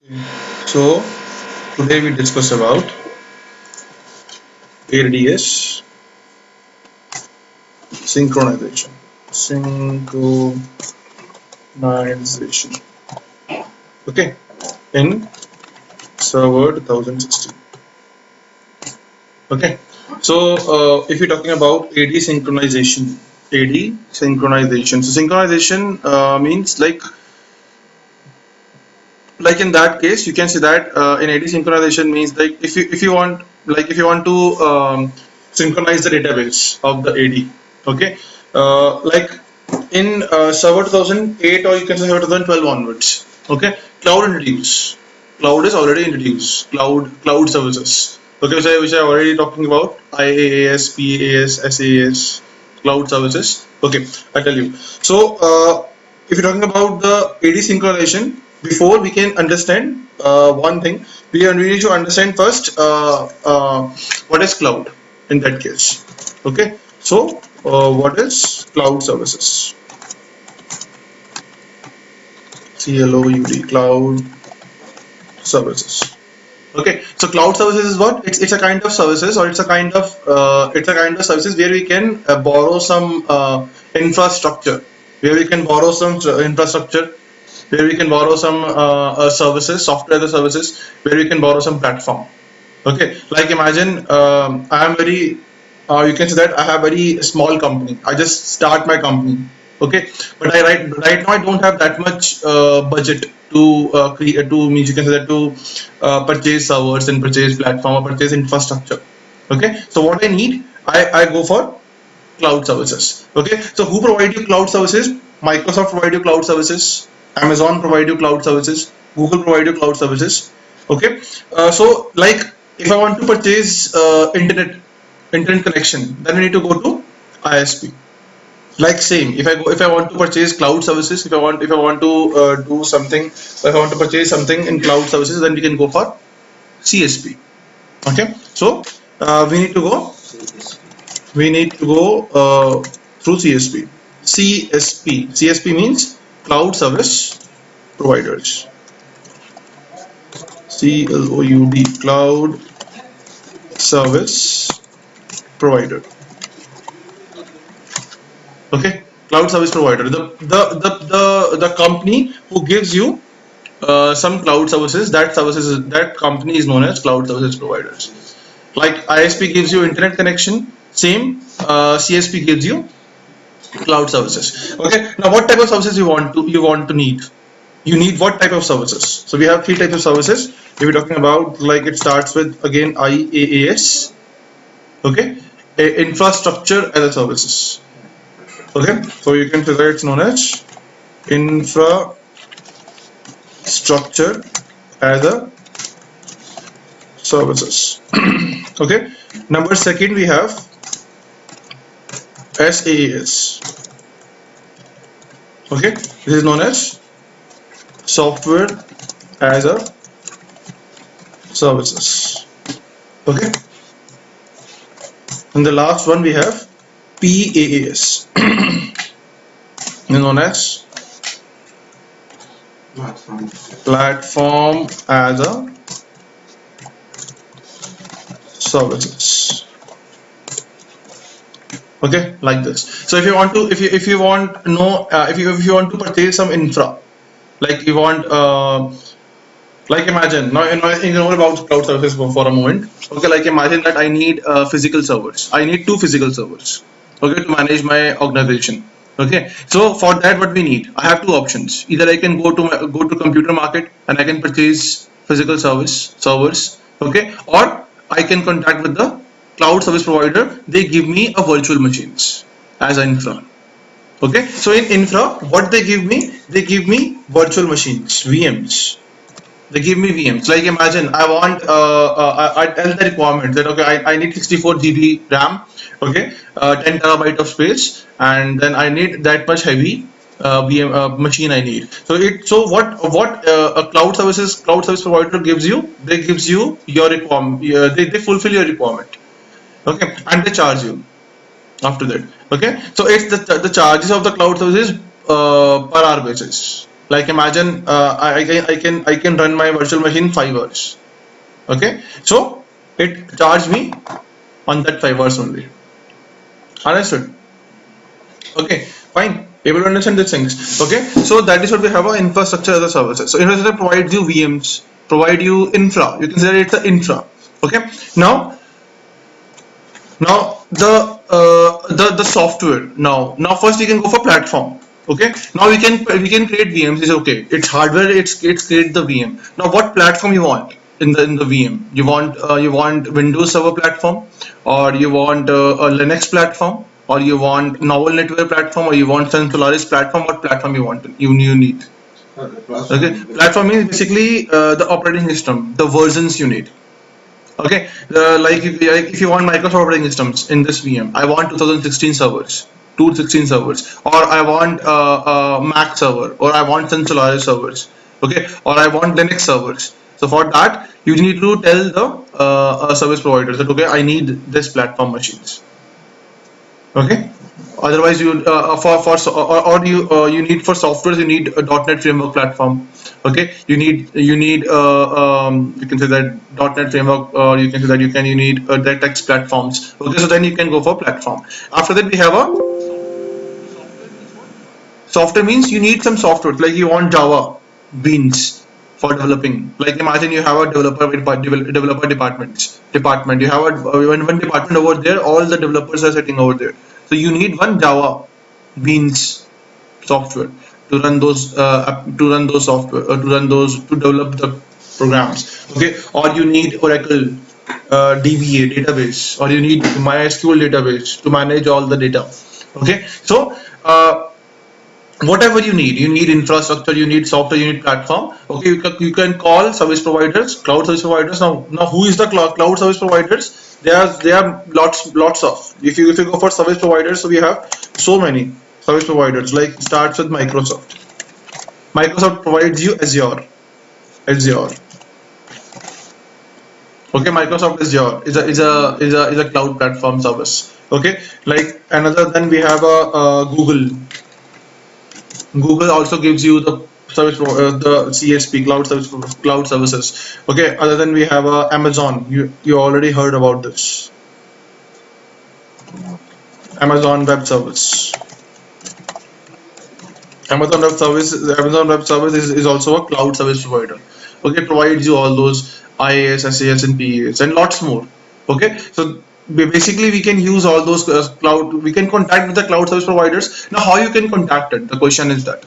So today we discuss about ADS synchronization. Synchronization. Okay, in server 2016. Okay, so if you're talking about AD synchronization. So synchronization means like in that case you can say that in AD synchronization means like if you want to synchronize the database of the AD. Okay, like in server 2008 or you can say server 2012 onwards. Okay, cloud is already introduced, cloud services. Okay, which I already talking about IaaS, PaaS, SaaS, cloud services. Okay, I tell you. So if you're talking about the AD synchronization, before we can understand one thing, we need to understand first what is cloud in that case. Okay, so what is cloud services? Cloud services. Okay, so cloud services is what? It's a kind of services, or it's a kind of services where we can borrow some infrastructure, where we can borrow some infrastructure, where we can borrow some services, software as a services, where we can borrow some platform. Okay, like imagine I am very, you can say that I have very small company. I just start my company. Okay, but right now I don't have that much budget to create to means you can say that to purchase servers and purchase platform or purchase infrastructure. Okay, so what I need, I go for cloud services. Okay, so who provide you cloud services? Microsoft provide you cloud services, Amazon provide you cloud services, Google provide you cloud services. Okay, so like if I want to purchase internet connection, then we need to go to ISP. Like same, if I want to purchase cloud services, if I want to do something, if I want to purchase something in cloud services, then we can go for CSP. Okay, so we need to go through CSP. CSP means cloud service providers. Cloud service provider. Okay, cloud service provider. The company who gives you some cloud services. That company is known as cloud services providers. Like ISP gives you internet connection. Same CSP gives you cloud services. Okay, now what type of services you want to need? You need what type of services? So we have three types of services. If we're talking about, like, it starts with again IaaS. Okay, infrastructure as a services. Okay, so you can say that it's known as infrastructure as a services. Okay, number second we have SaaS. Okay, this is known as software as a services. Okay, and the last one we have PaaS, known as platform as a services. Okay, like this. So if you want to, if you want know if you want to purchase some infra, like you want like imagine now you know about cloud services for a moment. Okay, like imagine that I need physical servers. I need two physical servers. Okay, to manage my organization. Okay, so for that what we need, I have two options. Either I can go to computer market and I can purchase physical servers. Okay, or I can contact with the cloud service provider. They give me a virtual machines as an infra. Okay, so in infra, what they give me virtual machines, VMs. They give me VMs. Like imagine I want, I tell the requirement that okay, I need 64 GB RAM, okay, 10 terabyte of space, and then I need that much heavy VM machine I need. So what a cloud service provider gives you? They gives you your requirement. They fulfill your requirement. Okay, and they charge you after that. Okay, so it's the charges of the cloud services per hour basis. Like imagine I can run my virtual machine 5 hours. Okay, so it charged me on that 5 hours only. Understood? Okay, fine. Able to understand these things. Okay, so that is what we have our infrastructure as a services. So infrastructure provides you VMs, provide you infra. You can say it's an infra. Okay, now the software. Now first you can go for platform. Okay, now we can create VMs. It's okay. It's hardware. It's create the VM. Now what platform you want in the VM? You want Windows Server platform, or you want a Linux platform, or you want novel network platform, or you want Sun Solaris platform. What platform you need? Okay, platform means basically the operating system, the versions you need. Okay, like if you want Microsoft operating systems in this VM, I want 2016 servers, 216 servers, or I want Mac server, or I want Sun Solaris servers, okay, or I want Linux servers. So for that, you need to tell the service providers that okay, I need this platform machines. Okay, otherwise you or you need for softwares you need a .NET framework platform. Okay, you need you can say that .NET framework, or you can say that you need the text platforms. Okay, so then you can go for platform. After that we have a software means you need some software like you want Java beans for developing. Like imagine you have a developer department. You have one department over there. All the developers are sitting over there. So you need one Java beans software to run those software, to develop the programs. Okay, or you need Oracle DBA database, or you need MySQL database to manage all the data. Okay, so whatever you need infrastructure, you need software, you need platform. Okay, you can call service providers, cloud service providers. Now who is the cloud service providers? There are lots of, if you go for service providers, so we have so many service providers. Like starts with Microsoft provides you Azure. Okay, Microsoft Azure is a cloud platform service. Okay, like another, then we have a Google also gives you the the CSP, cloud services. Okay, other than we have Amazon. You already heard about this. Amazon Web Service. Amazon Web Service is also a cloud service provider. Okay, provides you all those IaaS, SaaS, and PaaS, and lots more. Okay, so basically we can use all those cloud. We can contact with the cloud service providers. Now, how you can contact it? The question is that.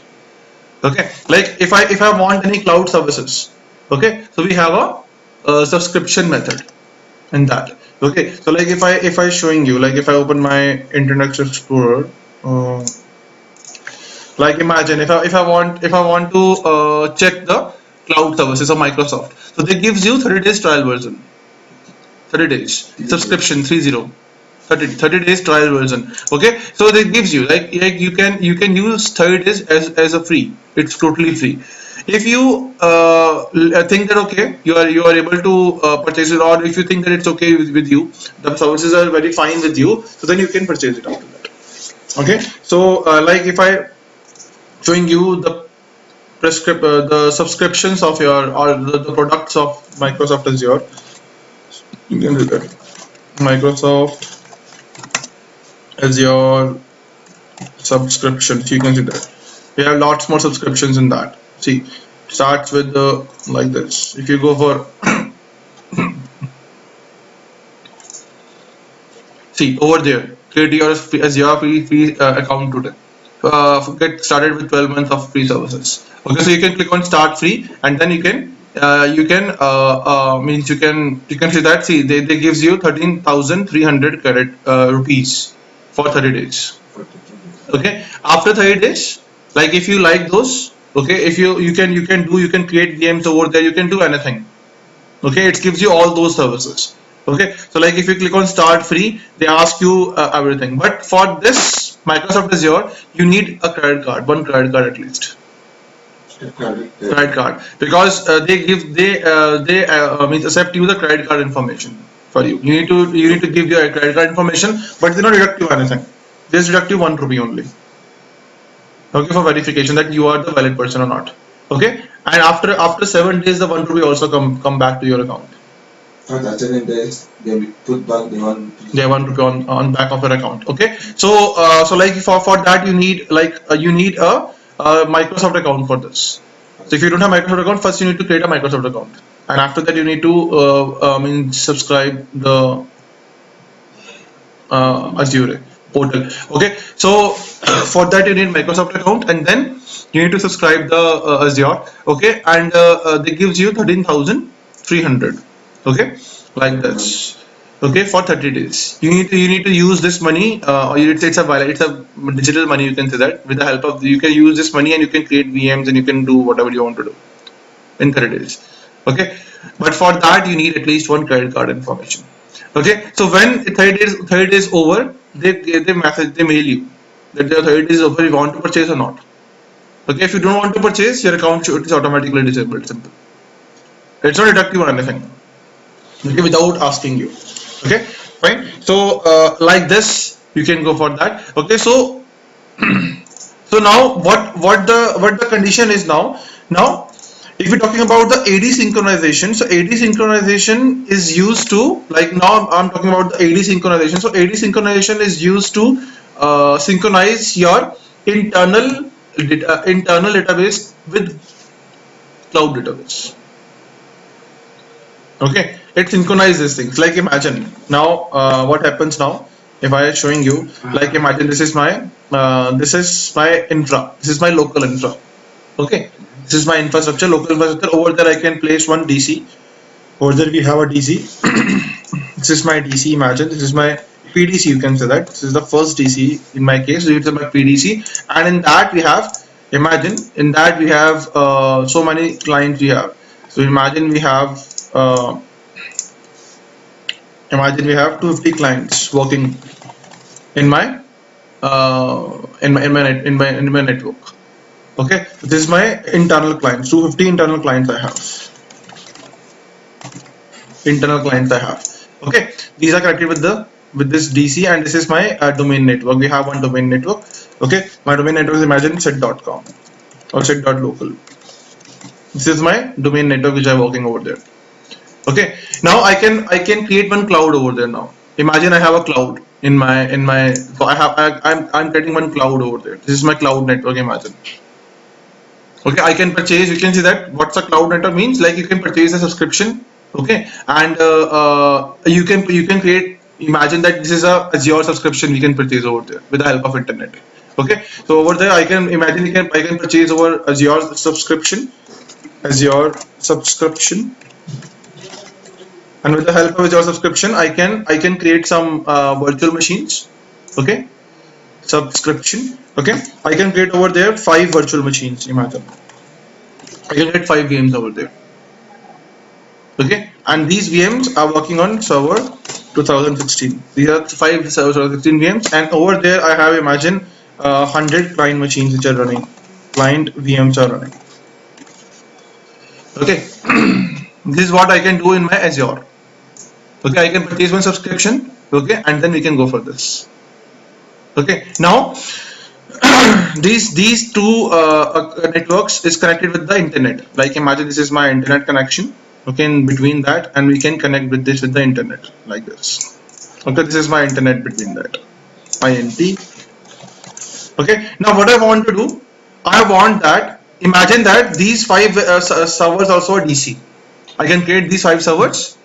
Okay, like if I want any cloud services, okay, so we have a subscription method in that. Okay, so like if I showing you, like if I open my Internet Explorer, like imagine if I want to check the cloud services of Microsoft, so they gives you 30 days trial version, 30 days subscription, 30 days trial version. Okay, so they gives you like you can use 30 days as a free. It's totally free. If you think that okay, you are able to purchase it, or if you think that it's okay with you, the services are very fine with you, so then you can purchase it after that. Okay, so like if I showing you the subscriptions of your, or the products of Microsoft Azure, you can do that. Microsoft Azure subscriptions, you can see that we have lots more subscriptions in that. See, starts with the like this. If you go for see over there, create your Azure free account today. Get started with 12 months of free services. Okay, so you can click on start free, and then you can see that, see, they gives you 13,300 credit rupees for 30 days. Okay, after 30 days, like if you like those, okay, if you can create games over there, you can do anything. Okay, it gives you all those services. Okay, so like if you click on start free, they ask you everything, but for this Microsoft Azure, you need a credit card, one credit card at least. Credit card, because they means accept you the credit card information for you. You need to give your credit card information, but they don't deduct you anything. They just deduct you 1 rupee only. Okay, for verification that you are the valid person or not. Okay, and after 7 days, the 1 rupee also come back to your account. After 7 days, they will put back the 1 rupee. They want to go on back of your account. Okay, so so like for that you need you need a Microsoft account for this. So if you don't have Microsoft account, first you need to create a Microsoft account, and after that you need to subscribe the Azure portal. Okay, so for that you need Microsoft account, and then you need to subscribe the Azure. Okay, and they gives you 13,300. Okay, like this. Okay, for 30 days. You need to use this money, or it's a digital money. You can say that with the help of you can use this money and you can create VMs and you can do whatever you want to do in 30 days. Okay, but for that you need at least one credit card information. Okay, so when 30 days over, they mail you that the 30 days over, you want to purchase or not. Okay, if you don't want to purchase, your account is automatically disabled. Simple. It's not deductive or anything. Okay, without asking you. Okay, fine. So like this, you can go for that. Okay, so so now what the condition is now. Now if we're talking about the AD synchronization, so AD synchronization is used to, like, now I'm talking about the AD synchronization. So AD synchronization is used to synchronize your internal database with cloud database. Okay, it synchronizes things. Like, imagine now what happens now if I am showing you. Like, imagine this is my infra. This is my local infra. Okay, this is my infrastructure, local infrastructure. Over there I can place one DC. Over there we have a DC. This is my DC. Imagine this is my PDC. You can say that this is the first DC in my case. So it's my PDC, and in that we have, imagine in that we have so many clients we have. So uh, imagine we have 250 clients working in my in my network. Okay, this is my internal clients. 250 internal clients I have. Okay, these are connected with this DC, and this is my domain network. We have one domain network. Okay, my domain network is, imagine, set.com or set.local. This is my domain network which I'm working over there. Okay, now I can create one cloud over there. Now imagine I have a cloud in my so I'm creating one cloud over there. This is my cloud network. Imagine. Okay, I can purchase. You can see that what's a cloud network means. Like, you can purchase a subscription. Okay, and you can create. Imagine that this is a Azure subscription we can purchase over there with the help of internet. Okay, so over there I can imagine I can purchase over Azure subscription, and with the help of Azure subscription I can create some virtual machines. Okay, subscription. Okay, I can create over there 5 virtual machines. Imagine I can create 5 VMs over there. Okay, and these VMs are working on server 2016. These are 5 server 2016 VMs, and over there I have, imagine, 100 client machines which are running. Client VMs are running. Okay, this is what I can do in my Azure. Okay, I can purchase one subscription. Okay, and then we can go for this. Okay, now these two networks is connected with the internet. Like, imagine this is my internet connection. Okay, in between that, and we can connect with this with the internet like this. Okay, this is my internet between that. INT. Okay, now what I want to do, I want that. Imagine that these 5 servers also are DC. I can create these 5 servers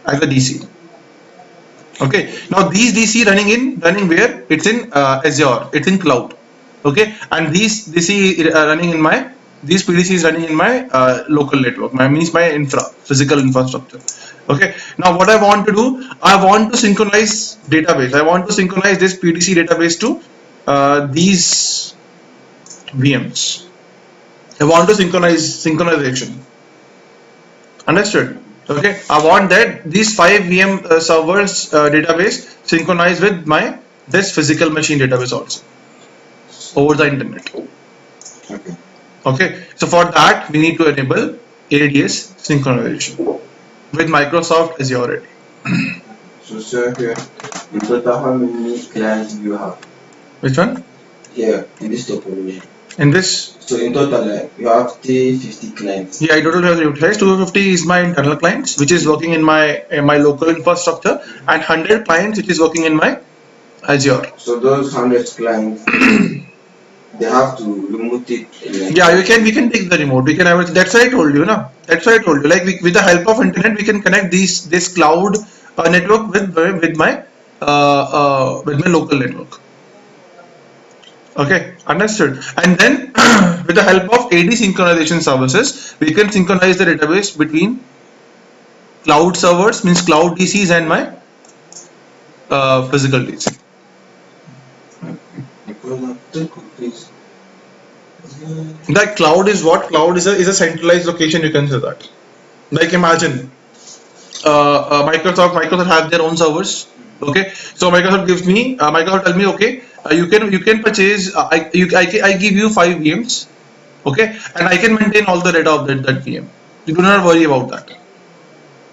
as a DC. Okay, now these DC running where? It's in Azure. It's in cloud. Okay, and these DC running in my these PDC is running in my local network. My means my physical infrastructure. Okay, now what I want to do, I want to synchronize database. I want to synchronize this PDC database to these VMs. I want to synchronization. Understood? Okay, I want that these 5 VM servers database synchronized with my this physical machine database also over the internet. Okay. Okay, so for that we need to enable ADS synchronization with Microsoft Azure AD. So, sir, here, in total, how many clients do you have? Which one? here in this topology. In this, So in total, you have 50 clients. yeah, I total have utilized 250 is my internal clients, which is working in my local infrastructure, and 100 clients which is working in my Azure. So those 100 clients, they have to remote it. Yeah, we can take the remote. We can have it. That's why I told you, na. That's why I told you. Like with the help of internet, we can connect this cloud network with my local network. Okay, understood. And then with the help of AD synchronization services, we can synchronize the database between cloud servers, means cloud DCs, and my physical DC. That cloud is what? Cloud is a centralized location. You can say that. Like imagine Microsoft have their own servers. Okay, so Microsoft tell me, okay, you can purchase. I give you 5 VMs. Okay, and I can maintain all the data of that VM. You do not worry about that.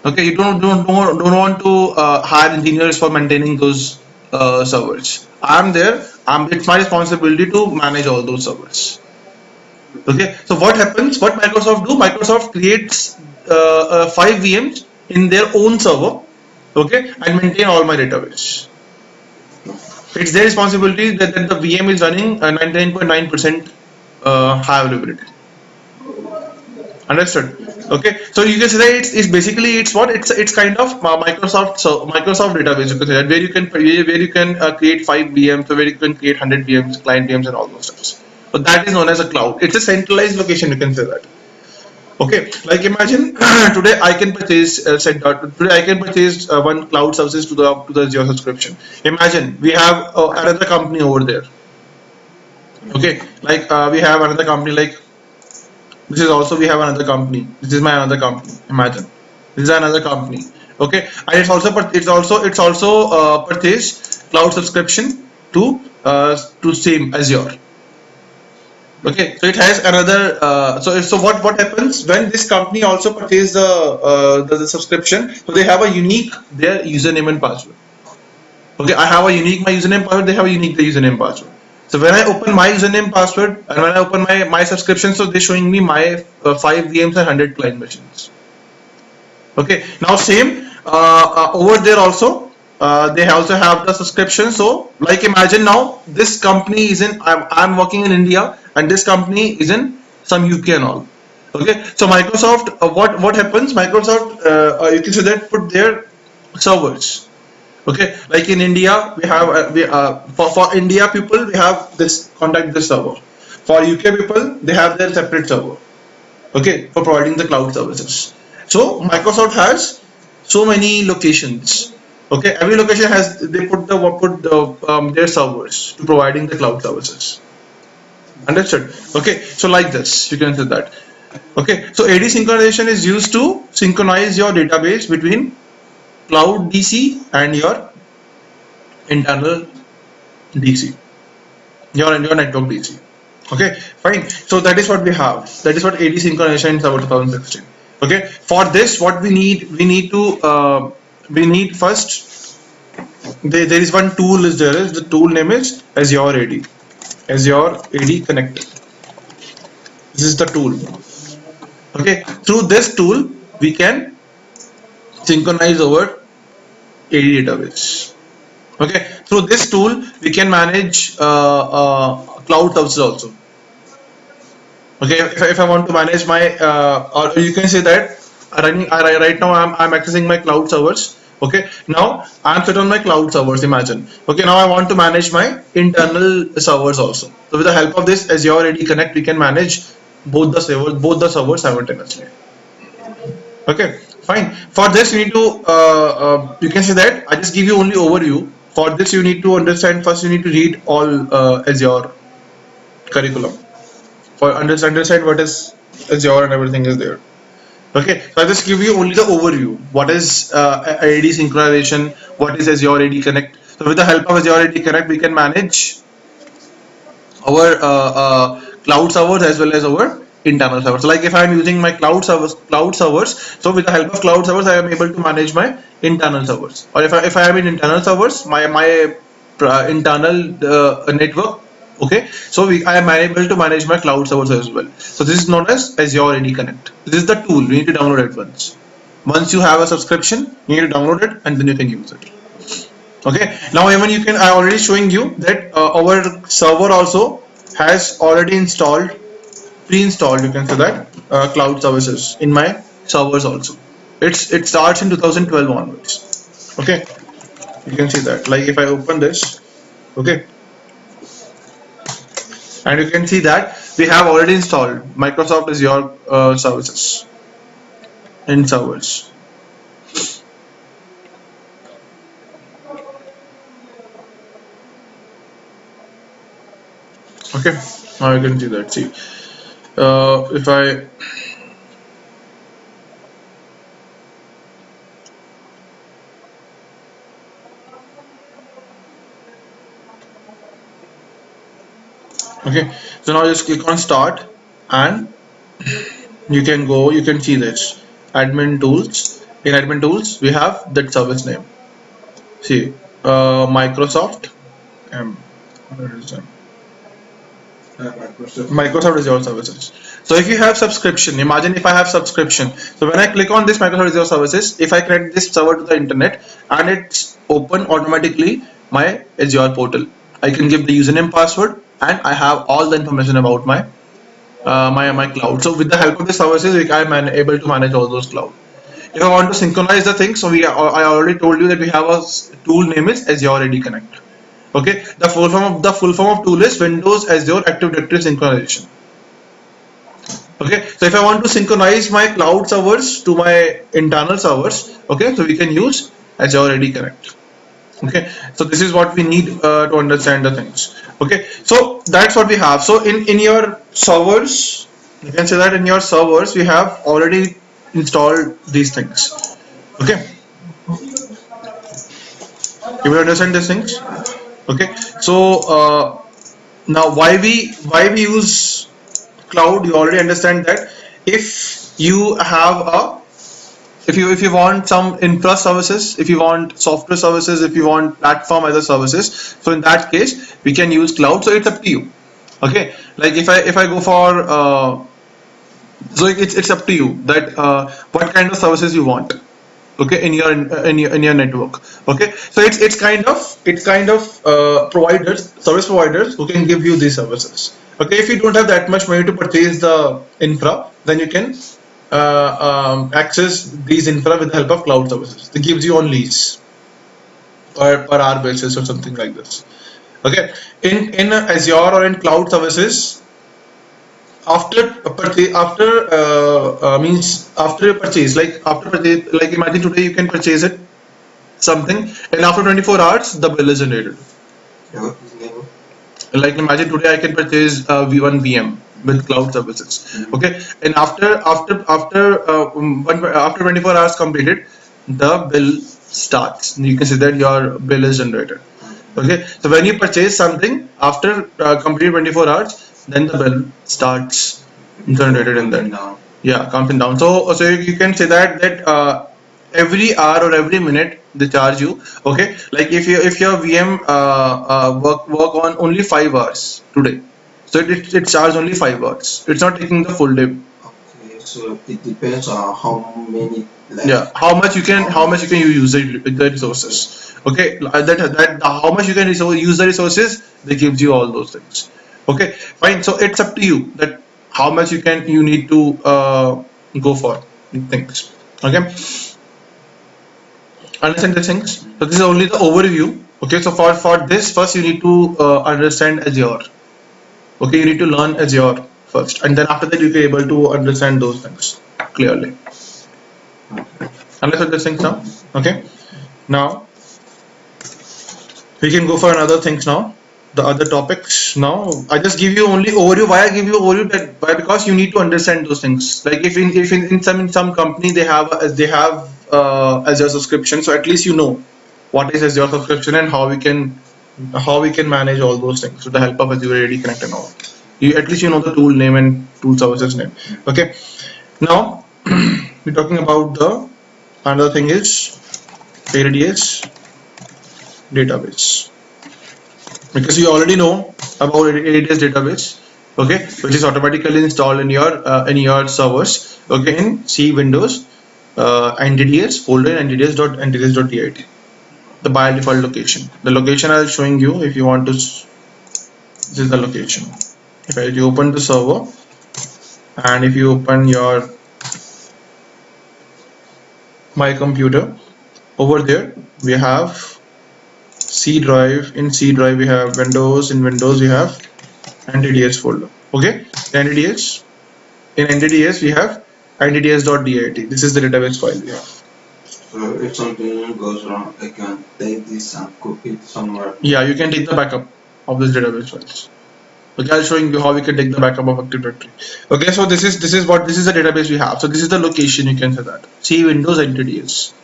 Okay, you don't want to hire engineers for maintaining those servers. I'm there. It's my responsibility to manage all those servers. Okay, so what happens? What Microsoft do? Microsoft creates 5 VMs in their own server, okay, and maintain all my database. It's their responsibility that the VM is running 99.9% high availability. Understood? Okay, so you can say that it's basically it's kind of Microsoft database. You can say that where you can create 5 VMs, so where you can create 100 VMs, client VMs, and all those stuff. So that is known as a cloud. It's a centralized location. You can say that. Okay, like imagine today I can purchase one cloud services to the Azure subscription. Imagine we have another company over there. Okay, like we have another company like this is also we have another company. This is my another company. Imagine this is another company. Okay, and it's also purchase cloud subscription to same Azure. Okay, so it has another. So what happens when this company also purchase the subscription? So they have a unique their username and password. Okay, I have a unique my username password. They have a unique the username password. So when I open my username password and when I open my subscription, so they're showing me my 5 VMs and 100 client machines. Okay, now same over there also they also have the subscription. So like imagine now this company is in I'm working in India and this company is in some UK and all. Okay, so Microsoft what happens? Microsoft you can say that put their servers. Okay, like in India we have for India people we have this contact this server. For UK people they have their separate server. Okay, for providing the cloud services. So Microsoft has so many locations. Okay, every location has they put their servers to providing the cloud services. Understood? Okay, so like this you can say that. Okay, so AD synchronization is used to synchronize your database between cloud DC and your internal DC, your network DC. Okay, fine. So that is what we have. That is what AD synchronization is about 2016. Okay, for this, what we need first. There is one tool is there. Is the tool name is Azure AD. Azure AD Connect. This is the tool. Okay, through this tool we can synchronize our AD database. Okay, through this tool we can manage cloud services also. Okay, if I want to manage my or you can say that right now I'm accessing my cloud servers. Okay, now I'm set on my cloud servers, imagine. Okay, now I want to manage my internal servers also. So with the help of this Azure AD Connect we can manage both the servers simultaneously. Okay, fine. For this you need to you can say that I just give you only overview. For this you need to understand first you need to read all Azure curriculum for understand what is Azure and everything is there. Okay, so I just give you only the overview. What is AD synchronization? What is Azure AD Connect? So with the help of Azure AD Connect, we can manage our cloud servers as well as our internal servers. So like if I am using my cloud servers. So with the help of cloud servers, I am able to manage my internal servers. Or if I am in internal servers, my internal network Okay, so I am able to manage my cloud servers as well. So this is known as Azure AD Connect. This is the tool. You need to download it once. Once you have a subscription, you need to download it and then you can use it. Okay, now even you can, I already showing you that our server also has already installed, pre-installed, you can say that, cloud services in my servers also. It starts in 2012 onwards. Okay, you can see that. Like if I open this, okay, and you can see that we have already installed Microsoft Azure services in servers. Okay, now you can see that. See, if I okay, so now just click on start and you can go. You can see this admin tools. In admin tools, we have that service name. See, Microsoft. Where is that? Microsoft Azure services. So if you have subscription, imagine if I have subscription. So when I click on this Microsoft Azure services, if I connect this server to the internet and it's open automatically my Azure portal, I can give the username, password, and I have all the information about my cloud. So with the help of the services, I am able to manage all those cloud. If I want to synchronize the things, so I already told you that we have a tool name is Azure AD Connect. Okay, the full form of tool is Windows Azure Active Directory Synchronization. Okay, so if I want to synchronize my cloud servers to my internal servers, okay, so we can use Azure AD Connect. Okay, so this is what we need to understand the things. Okay, so that's what we have. So in your servers, you can say that in your servers we have already installed these things. Okay, you will understand these things. Okay, so now why we use cloud, you already understand that. If you have a, if you want some infra services, if you want software services, if you want platform as a services, so in that case we can use cloud. So it's up to you. Okay, like if I go for so it's up to you that what kind of services you want. Okay, in your network. Okay, so it's kind of providers, service providers who can give you these services. Okay, if you don't have that much money to purchase the infra, then you can access these infra with the help of cloud services. It gives you on lease per hour basis or something like this. Okay, in Azure or in cloud services, after after means after you purchase, like after purchase, like imagine today you can purchase it something, and after 24 hours the bill is generated. Yeah, Like imagine today I can purchase v1 VM with cloud services. Okay, and after 24 hours completed, the bill starts. You can see that your bill is generated. Okay, so when you purchase something after complete 24 hours, then the bill starts generated in that. now. Yeah, counting down. So you can say that every hour or every minute they charge you. Okay, like if your VM work on only 5 hours today, so it charge only 5 hours. It's not taking the full day. Okay, so it depends on how many, like, Yeah, how much you can use the resources. Okay, that how much you can use the resources, they gives you all those things. Okay, fine. So it's up to you that how much you need to go for things. Okay, understand the things. So this is only the overview. Okay, so for this, first you need to understand Azure. Okay, you need to learn Azure first, and then after that you can able to understand those things clearly. Understand these things now. Okay, now we can go for another things now. The other topics now. I just give you only overview. Why I give you overview? That why, because you need to understand those things. Like if in some company they have Azure subscription, so at least you know what is Azure subscription and how we can manage all those things with the help of Azure AD Connect and all. You at least you know the tool name and tool services name. Okay. Now we're talking about the another thing is DDS database, because you already know about ADS database, okay, which is automatically installed in your servers, okay, in C Windows, NTDs folder, NTDs.dit, the by default location. The location I'll showing you if you want to. This is the location. If you open the server and if you open your my computer, over there we have C drive. In C drive we have Windows. In Windows we have NTDs folder. Okay, NTDs. In NTDs we have NTDs.dit. This is the database file we have. So if something goes wrong, I can take this and copy it somewhere. Yeah, you can take the backup of this database files. Okay, I'll showing you how we can take the backup of Active Directory. Okay, so this is the database we have. So this is the location, you can say that. C Windows NTDs.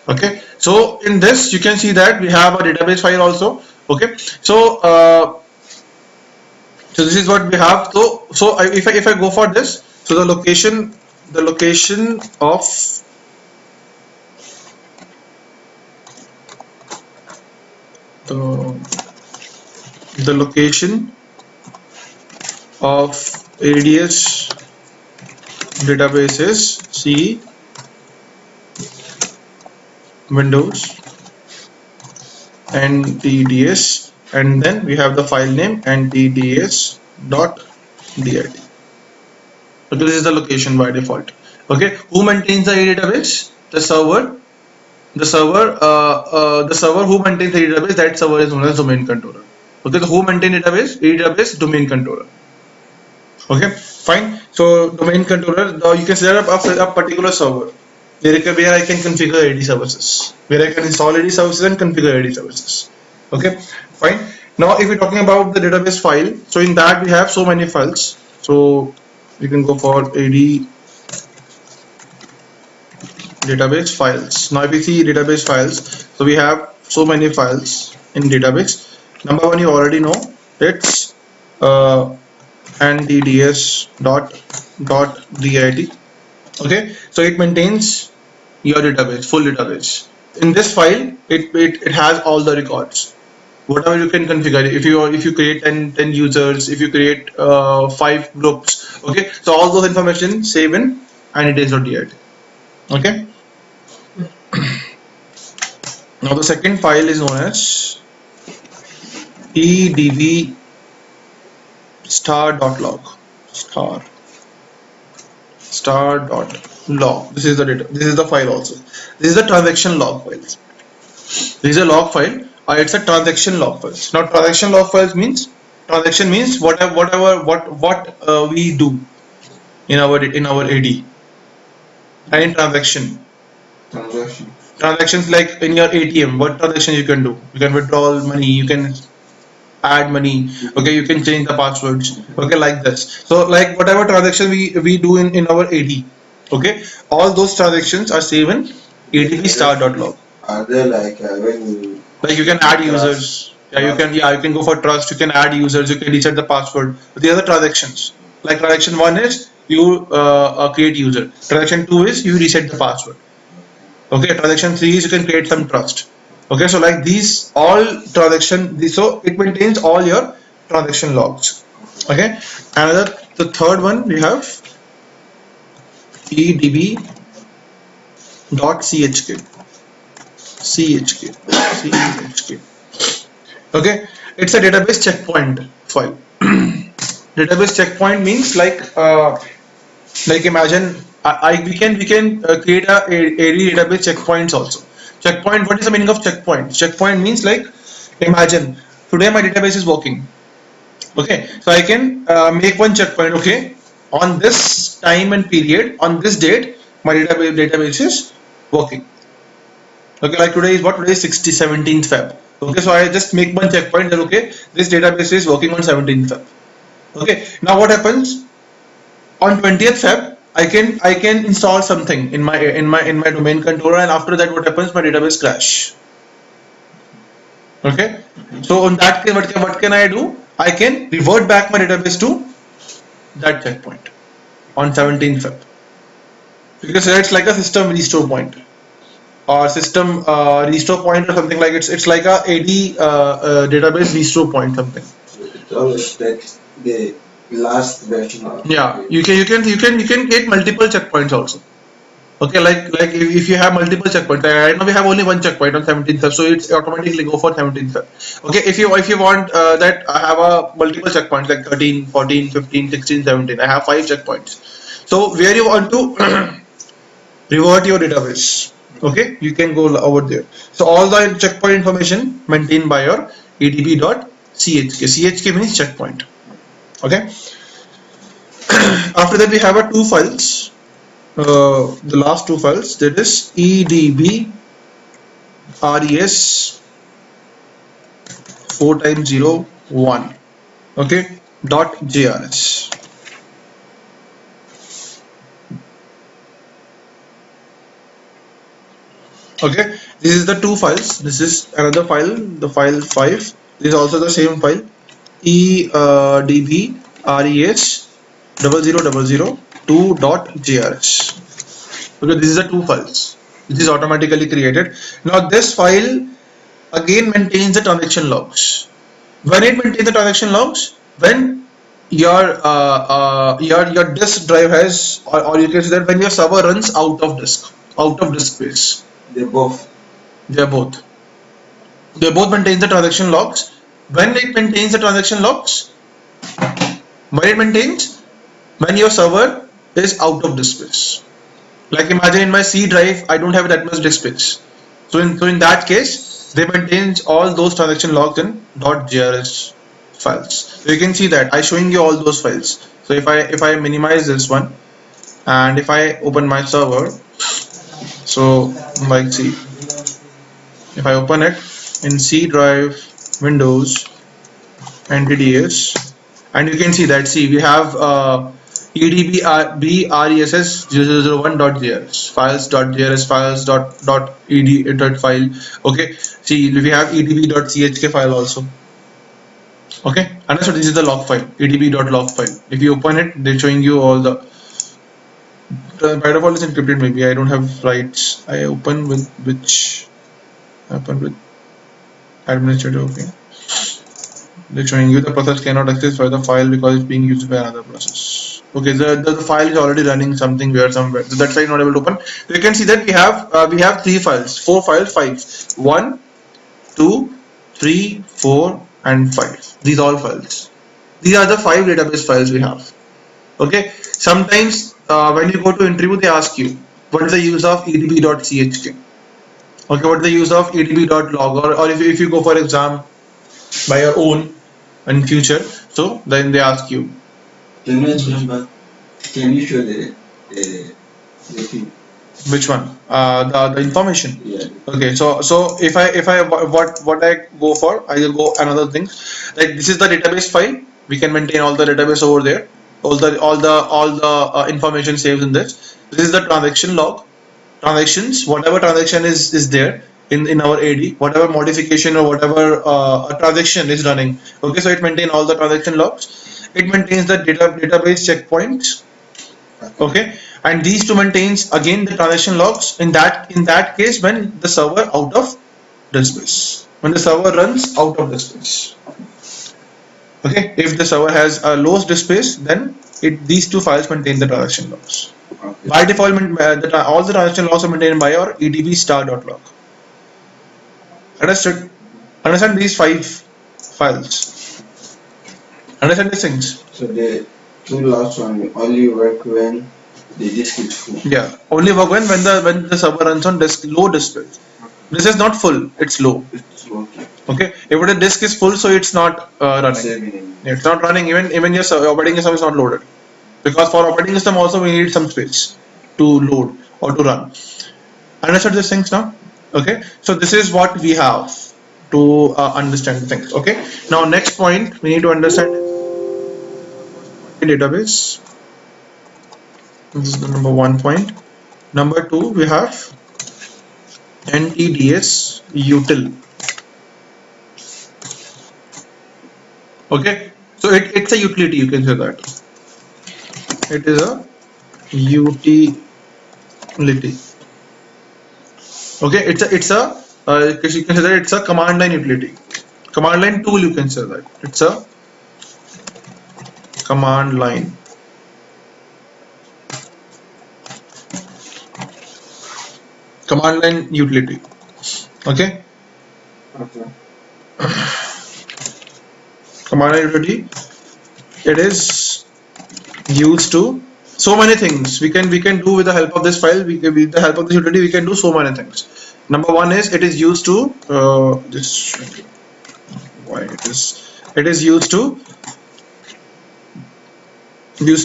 Okay, so in this you can see that we have a database file also. Okay, so so this is what we have. So if I go for this, so the location of the location of ADS database is C Windows NTDS, and then we have the file name NTDS.dit. So this is the location by default. Okay, who maintains the database? The server. The server who maintains the database, that server is known as domain controller. Okay, so who maintains database domain controller. Okay, fine. So domain controller, you can set up a particular server where I can configure AD services, where I can install AD services and configure AD services. Okay, fine. Now if we're talking about the database file, so in that we have so many files. So you can go for AD database files. Now if you see database files, so we have so many files in database. Number one, you already know, it's NTDS.dit. Okay, so it maintains your database, full database. In this file, it has all the records, whatever you can configure. If you create 10 users, if you create 5 groups, okay, so all those information save in NTDS.dit. Okay. Now the second file is known as edb star.log. Star.log. This is the data. This is the file also. This is the transaction log file. This is a log file. It's a transaction log file. Now transaction log files means what we do in our AD. And in transactions like in your ATM, what transactions you can do? You can withdraw money, you can add money, okay, you can change the passwords, okay, like this. So like whatever transaction we do in our AD, okay, all those transactions are saved in adb star.log. Are there like when you can add users, you can go for trust, you can add users, you can reset the password. But the other transactions, like transaction 1 is you create user, transaction 2 is you reset the password, okay, transaction 3 is you can create some trust. Okay, so like these all so it maintains all your transaction logs. Okay, the third one we have edb.chk. Okay, it's a database checkpoint file. Database checkpoint means like imagine we can create a database checkpoints also. Checkpoint, what is the meaning of checkpoint? Checkpoint means like imagine today my database is working. Okay, so I can make one checkpoint. Okay, on this time and period, on this date, my database is working. Okay, like today is what? Today is 17th Feb. Okay, so I just make one checkpoint that okay, this database is working on 17th Feb. Okay, now what happens on 20th Feb? I can install something in my domain controller, and after that what happens? My database crash. Okay, so on that case, what can I do? I can revert back my database to that checkpoint on 17th Feb, because it's like a system restore point or system restore point or something like it's like a AD database restore point something. always check the last version of Yeah, you can create multiple checkpoints also. Okay, like if you have multiple checkpoints, right now we have only one checkpoint on 17th Feb, so it's automatically go for 17th Feb. Okay, if you want that I have a multiple checkpoints like 13, 14, 15, 16, 17. I have 5 checkpoints. So where you want to revert your database, okay, you can go over there. So all the checkpoint information maintained by your edb.chk. Chk means checkpoint. Okay. After that we have a two files. The last two files, that is edb res 4 times 0 1, okay, dot jrs. Okay, this is the two files. This is another file, the file 5. This is also the same file, edb res 0000 2 dot jrs. Okay, this is the two files. This is automatically created. Now this file again maintains the transaction logs. When it maintains the transaction logs, when your disk drive has, or you can say that when your server runs out of disk space. the both. They are both. They both maintain the transaction logs. When it maintains the transaction logs, when it maintains when your server is out of disk space. Like imagine in my C drive, I don't have that much disk space. So in that case, they maintains all those transaction logs in .jrs files. So you can see that I showing you all those files. So if I minimize this one and if I open my server, so like see, if I open it in C drive, Windows, NTDs, and you can see that see we have edb.ress001.js files.js files.ed file. Okay, see we have edb.chk file also. Okay, and so this is the log file, edb.log file. If you open it, they're showing you all the by default is encrypted. Maybe I don't have rights. I open with which open with administrator. Okay, they're showing you the process cannot access for the file because it's being used by another process. Okay, the file is already running something where somewhere, so that's why not able to open. So you can see that we have three files, four files, 5, 1, 2, 3, 4, and 5. These all files. These are the 5 database files we have. Okay. Sometimes when you go to interview, they ask you what is the use of edb.chk. Okay, what is the use of edb.log, or if you go for exam by your own in future, so then they ask you. Can you explain back? Can you show the thing? Which one? The information. Yeah. Okay, so if I what I go for, I will go another thing. Like this is the database file. We can maintain all the database over there. All the information saved in this. This is the transaction log. Transactions, whatever transaction is there in our AD, whatever modification or whatever a transaction is running. Okay, so it maintains all the transaction logs. It maintains the database checkpoints. Okay, and these two maintains again the transaction logs in that case when the server out of disk space, when the server runs out of disk space. Okay, if the server has a low disk space, then these two files maintain the transaction logs. Okay. By default, all the transaction logs are maintained by your edb star.log. Understood? Understand these 5 files. Understand these things? So the two last one only work when the disk is full. Yeah, only work when the server runs on low disk space. This is not full; it's low. It's okay. Okay, if the disk is full, so it's not running. Saving. It's not running. Even your operating system is not loaded, because for operating system also we need some space to load or to run. Understand these things now? Okay, so this is what we have to understand things. Okay, now next point we need to understand database. This is the number 1 point. Number 2, we have NTDS Utility. Okay, so it's a utility, you can say that. It is a utility. Okay, you can say that it's a command line utility. Command line tool, you can say that. It's a command line. Command line utility. Okay. Okay. Command line utility. It is used to so many things we can do with the help of this file. With the help of this utility we can do so many things. Number one is it is used to why it is used to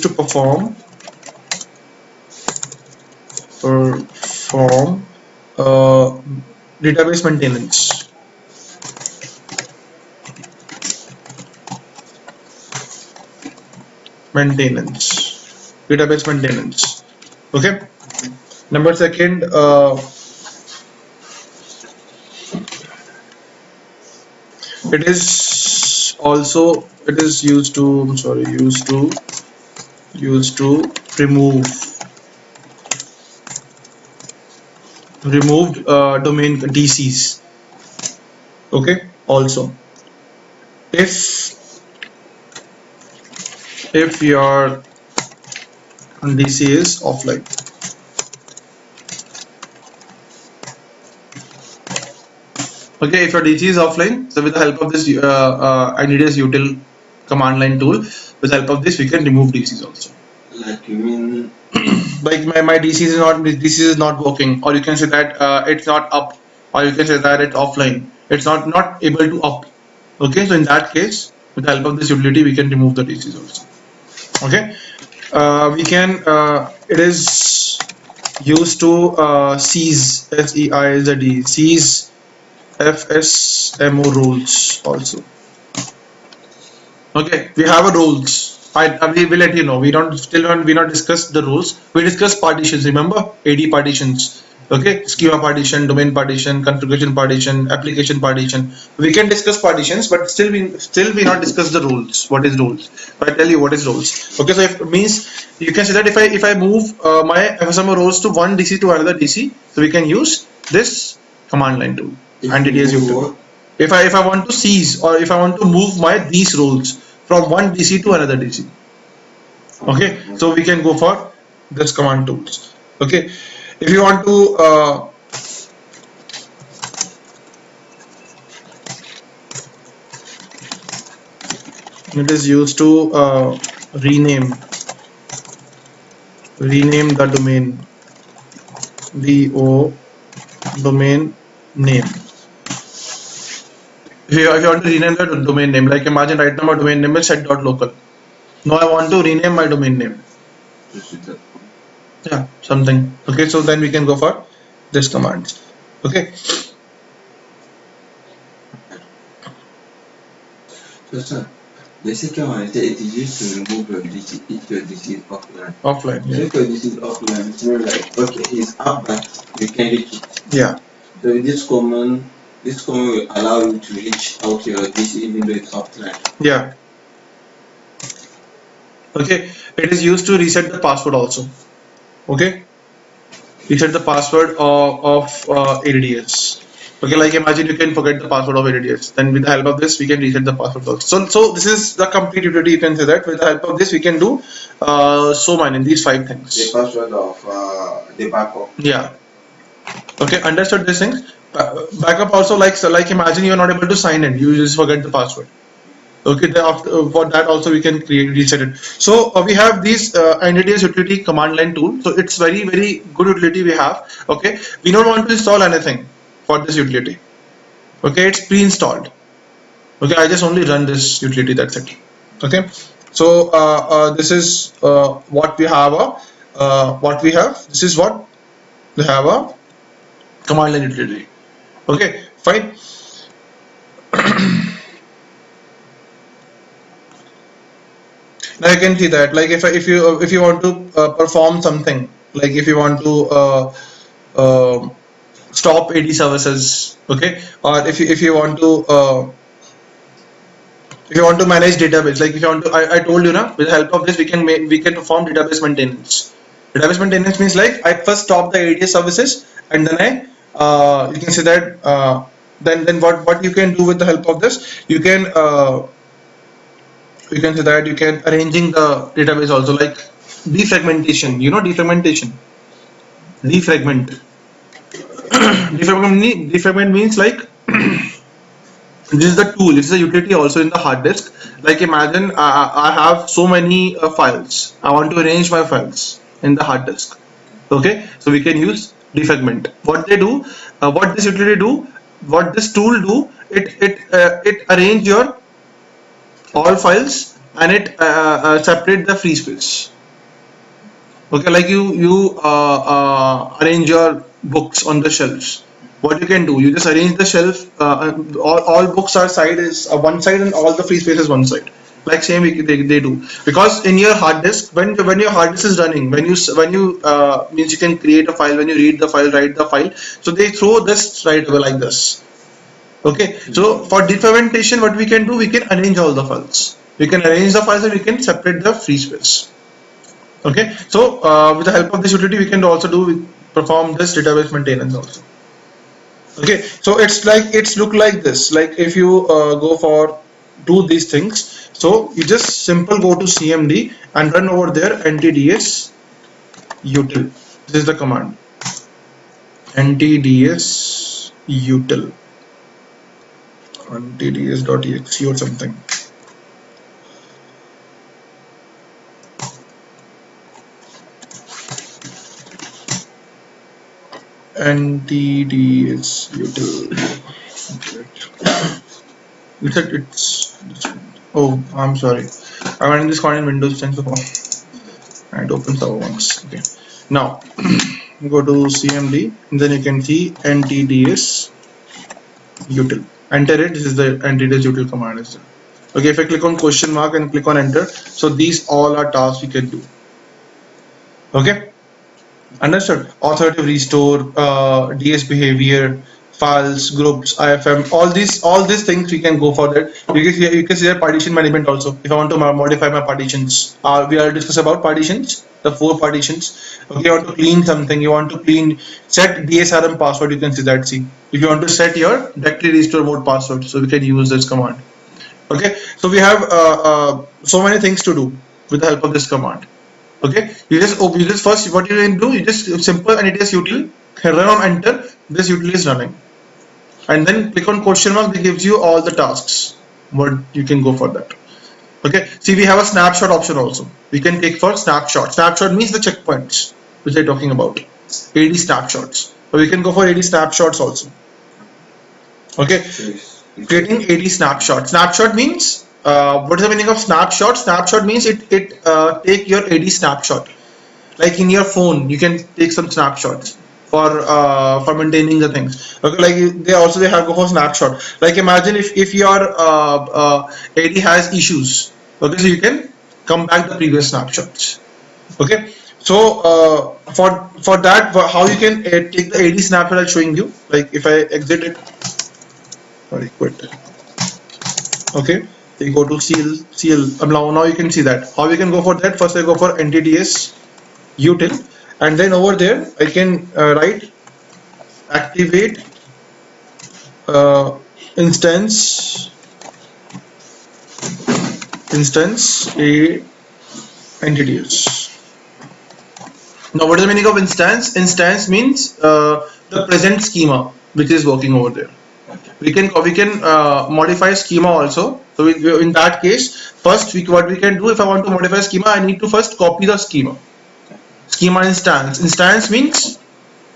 perform database database maintenance. Okay. Number second, it is also it is used to I'm sorry used to remove removed domain DCs. Okay. Also, if your DC is offline. Okay, if your DC is offline, so with the help of this NTDS Util command line tool, with the help of this we can remove DCs also. Like you mean Like my DC is not working, or you can say that it's not up, or you can say that it's offline. It's not able to up. Okay, so in that case, with the help of this utility, we can remove the DCs also. Okay, we can. It is used to seize SEIZD seize FSMO rules also. Okay, we have a rules. We will let you know. We not discuss the rules. We discuss partitions. Remember AD partitions. Okay, schema partition, domain partition, configuration partition, application partition. We can discuss partitions, but still we not discuss the rules. What is rules? But I tell you what is rules. Okay, so if means you can say that if I move my FSMO roles to one DC to another DC, so we can use this command line tool and DDS Utility. If I want to seize, or if I want to move my these roles from one DC to another DC. Okay, so we can go for this command tools. Okay, if you want to it is used to rename the domain domain name. If you want to rename the domain name, like imagine right now my domain name is set.local. Now I want to rename my domain name. Yeah, something. Okay, so then we can go for this command. Okay. so sir, the second one is that it is used to remove your DC if your DC is offline. Offline. So Yeah. if your DC is offline, it's more like okay, he's up but you can reach it. Yeah. So this command will allow you to reach out to your DC even though it's offline. Yeah. Okay. It is used to reset the password also. Okay. Reset the password of ADDS. Okay, like imagine you can forget the password of ADDS. Then with the help of this, we can reset the password also. So this is the complete utility. You can say that with the help of this, we can do so many these 5 things. The password of the backup. Yeah. Okay, understood these things. Backup also, like imagine you are not able to sign in, you just forget the password. Okay, then after, for that also we can reset it. So we have these NTDS Utility command line tool. So it's very good utility we have. Okay, we don't want to install anything for this utility. Okay, it's pre-installed. Okay, I just only run this utility, that's it. Okay, so this is what we have. This is what we have a command line utility. Okay, fine. Now you can see that, like if you want to perform something, like if you want to stop AD services, okay, or if you want to manage database, like if you want to, I told you now, with the help of this we can perform database maintenance. Database maintenance means like I first stop the AD services, and then you can say that then what you can do with the help of this, you can You can say that you can arranging the database also, like defragmentation. You know defragmentation. Defragment. Defragment means like this is the tool. This is a utility also in the hard disk. Like imagine I have so many files. I want to arrange my files in the hard disk. Okay, so we can use defragment. What they do, what this utility do, what this tool do, it arrange your all files and it separate the free space. Okay, like you arrange your books on the shelves. What you can do, you just arrange the shelf. All books are side is one side and all the free space is one side. Like same they do, because in your hard disk, when your hard disk is running, when you means you can create a file, when you read the file, write the file, so they throw this right away like this. Okay, so for defragmentation, what we can do, we can arrange all the files. We can arrange the files and we can separate the free space. Okay, so with the help of this utility, we can also perform this database maintenance also. Okay, so it's look like this. Like if you go for do these things, so you just simple go to CMD and run over there NTDS util. This is the command NTDS util, ntds.exe or something. NTDS Utility. You said it's. Oh, I'm sorry. I'm running this command in Windows 10 so far. And open server once. Okay. Now go to CMD and then you can see NTDS Util. Enter it. This is the NTDS Util command. Okay. If I click on question mark and click on enter, so these all are tasks we can do. Okay. Understood. Authoritative restore, DS behavior, files, groups, IFM, all these things we can go for that. You can see that partition management also. If I want to modify my partitions, we are discuss about partitions, the 4 partitions. Okay, you want to clean something, you want to clean, set DSRM password. You can see that. See, if you want to set your directory restore mode password, so we can use this command. Okay, so we have so many things to do with the help of this command. Okay, you just first what you can do, you just simple and it is util, run on enter, this util is running, and then click on question mark, that gives you all the tasks what you can go for that. Okay, see we have a snapshot option also. We can take for snapshot means the checkpoints which they're talking about, AD snapshots. So we can go for AD snapshots also. Okay, creating AD snapshot means what is the meaning of snapshot? Snapshot means it take your AD snapshot. Like in your phone, you can take some snapshots for maintaining the things. Okay, like they have go for snapshot. Like imagine if your AD has issues. Okay, so you can come back the previous snapshots. Okay, so for that, how you can take the AD snapshot I'm showing you. Like if I exit it, sorry, quit. Okay, you go to CL. Now you can see that. How we can go for that? First I go for NTDS util, and then over there I can write activate instance a NTDS. Now what is the meaning of instance? Instance means the present schema which is working over there. We can modify schema also. So in that case, first what we can do, if I want to modify schema, I need to first copy the schema. Schema instance means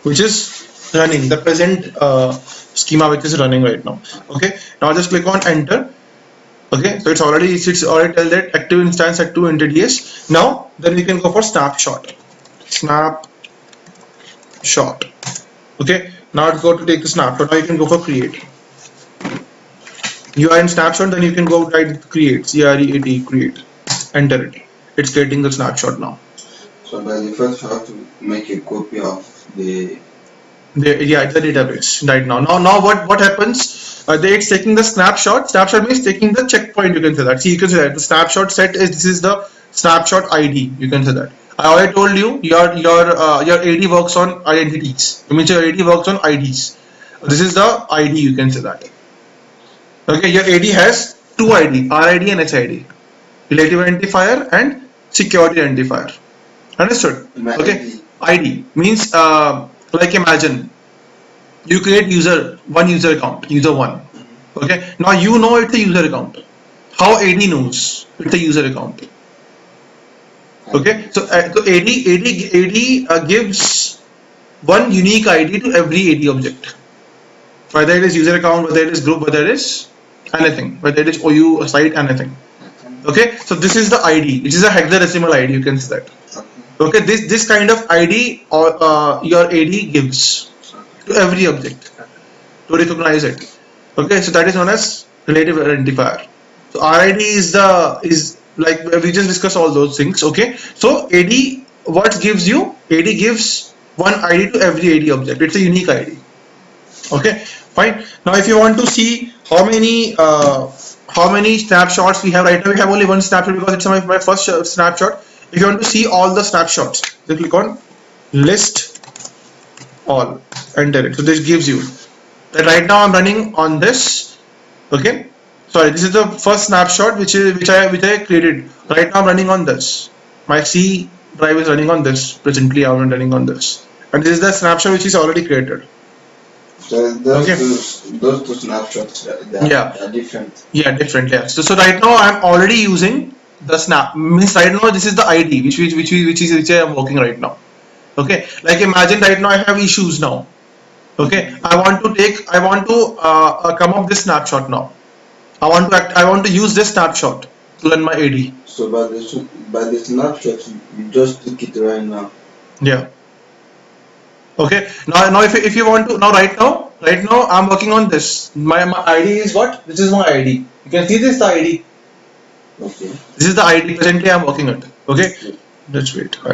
which is running, the present schema which is running right now. Okay, now just click on enter. Okay, so it's already tell that active instance at 2 NTDS. Now then we can go for snapshot. Okay, now it's go to take the snapshot. Now you can go for create. You are in snapshot, then you can go write create, create, enter it. It's creating the snapshot now. So by default, you have to make a copy of the database right now. Now what happens? It's taking the snapshot. Snapshot means taking the checkpoint. You can say that. See, you can say that the snapshot set is this is the snapshot ID. You can say that. I already told you your AD works on identities. It means your AD works on IDs. This is the ID. You can say that. Okay, your AD has 2 ID, RID and HID. relative identifier and security identifier. Understood? My Okay. ID means like imagine you create one user account, user one. Okay. Now you know it's a user account. How AD knows it's a user account? Okay. So AD gives one unique ID to every AD object. Whether it is user account, whether it is group, whether it is anything, whether it is OU, site, anything. Okay, so this is the ID, which is a hexadecimal ID. You can see that. Okay, this kind of ID or your AD gives to every object to recognize it. Okay, so that is known as relative identifier. So RID is like we just discussed all those things. Okay, so AD what gives you? AD gives one ID to every AD object. It's a unique ID. Okay, fine. Now if you want to see how many snapshots we have right now, we have only one snapshot because it's my first snapshot. If you want to see all the snapshots, then click on list all, enter it. So this gives you that right now I'm running on this. Okay, sorry, this is the first snapshot which I created. Right now I'm running on this. My C drive is running on this. Presently I'm running on this, and this is the snapshot which is already created. So those two snapshots are different. Yeah, different. Yeah. So right now I'm already using the snap. Means right now this is the ID which I am working right now. Okay. Like imagine right now I have issues now. Okay. I want to come up this snapshot now. I want to use this snapshot to run my AD. So by the snapshot you just took it right now. Yeah. Okay. Now if you want to right now I'm working on this. My ID is what? This is my ID. You can see this the ID. Okay. This is the ID presently I'm working on. Okay. Let's wait. So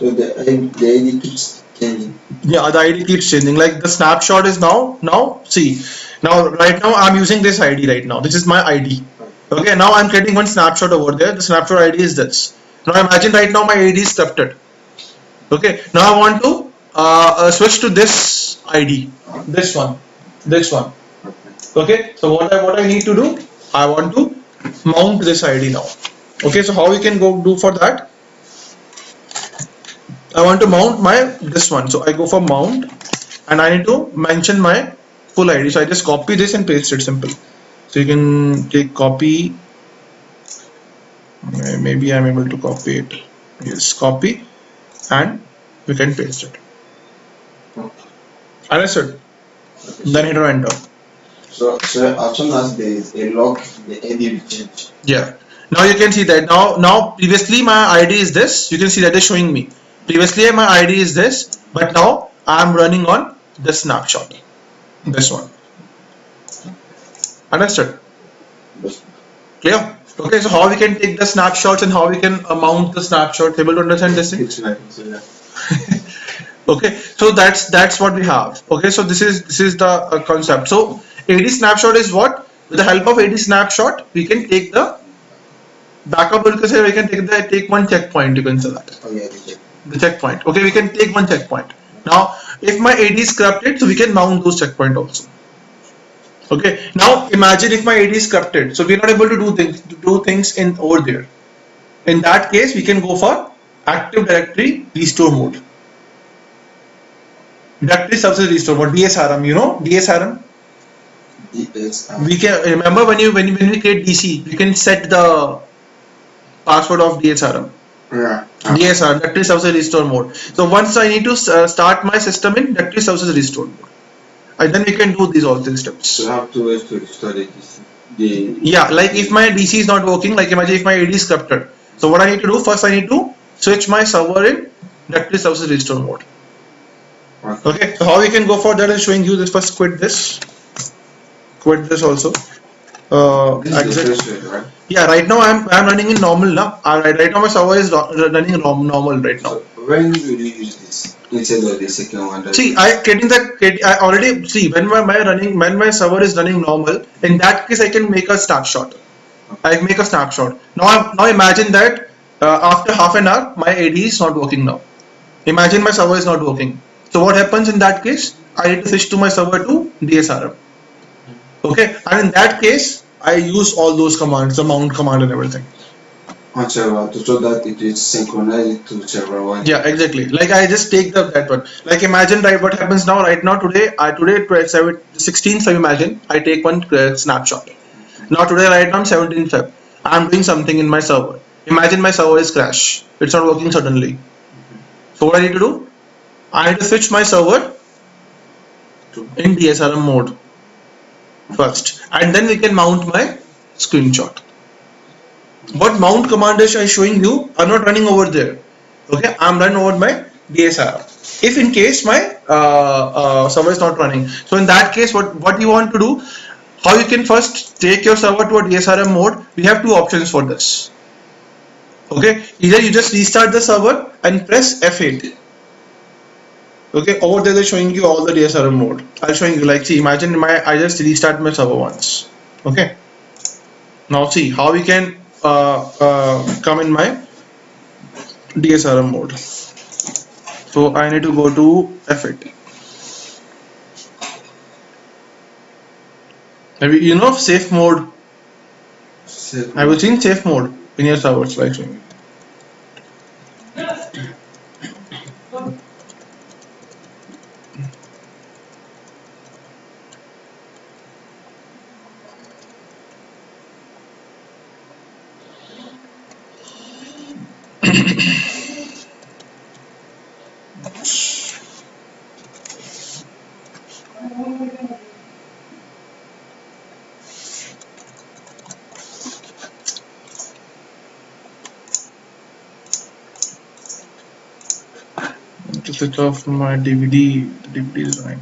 the ID keeps changing. Yeah, the ID keeps changing. Like the snapshot is now see. Now right now I'm using this ID right now. This is my ID. Okay. Now I'm creating one snapshot over there. The snapshot ID is this. Now imagine right now my ID is scripted. Okay, now I want to switch to this ID, this one. Okay, so what I need to do, I want to mount this ID now. Okay, so how we can go do for that? I want to mount this one, so I go for mount, and I need to mention my full ID. So I just copy this and paste it, simple. So you can take copy. Maybe I'm able to copy it. Yes, copy. And we can paste it. Understood? Then hit enter. So as soon as there is a lock, the ID will change. Yeah. Now you can see that now previously my ID is this. You can see that is showing me. Previously my ID is this, but now I am running on this snapshot. This one. Understood? Clear? Okay, so how we can take the snapshots and how we can mount the snapshot. Able to understand this thing? Okay, so that's what we have. Okay, so this is the concept. So AD snapshot is what? With the help of AD snapshot, we can take the backup. We can take one checkpoint. You can say that. Oh yeah, the checkpoint. Okay, we can take one checkpoint. Now, if my AD is corrupted, so we can mount those checkpoint also. Okay, now imagine if my AD is corrupted, so we're not able to do things in over there. In that case, we can go for Active Directory Restore mode. Directory Services Restore mode, DSRM. You know DSRM. We can remember when we create DC, we can set the password of DSRM. Yeah. DSR, Directory Services Restore mode. So once I need to start my system in Directory Services Restore mode. And then we can do these all three steps. So I have 2 ways to restore the DC. Yeah, like if my DC is not working, like imagine if my AD is corrupted. So what I need to do, first I need to switch my server in Directory Services Restore mode. Okay, so how we can go for that is showing you this. First quit this also. This is the first way, right? Yeah, right now I'm running in normal now. Right now my server is running in normal right now. So when will you use this instead of the second one? See, I already see when my server is running normal. In that case, I can make a snapshot. I make a snapshot. Now imagine that after half an hour, my AD is not working now. Imagine my server is not working. So what happens in that case? I need to switch to my server to DSRM. Okay, and in that case, I use all those commands, the mount command and everything. On server so that it is synchronized to server 1. Yeah, exactly. Like I just take that one. Like imagine, right, what happens now, right now, today 16th Feb, imagine, I take one snapshot. Now today, right now, 17th Feb, I'm doing something in my server. Imagine my server is crash. It's not working suddenly. So what I need to do? I need to switch my server in DSRM mode first, and then we can mount my screenshot. What mount command is I showing you? I'm not running over there. Okay, I'm running over my DSR. If in case my server is not running, so in that case, what you want to do? How you can first take your server to a DSRM mode? We have two options for this. Okay, either you just restart the server and press F8. Okay, over there they're showing you all the DSRM mode. I'll showing you, like, see, imagine I just restart my server once. Okay, now see how we can come in my DSRM mode. So I need to go to F8. Have you know safe mode? Have you seen safe mode in your servers? Like, to switch off my DVD. DVD is running.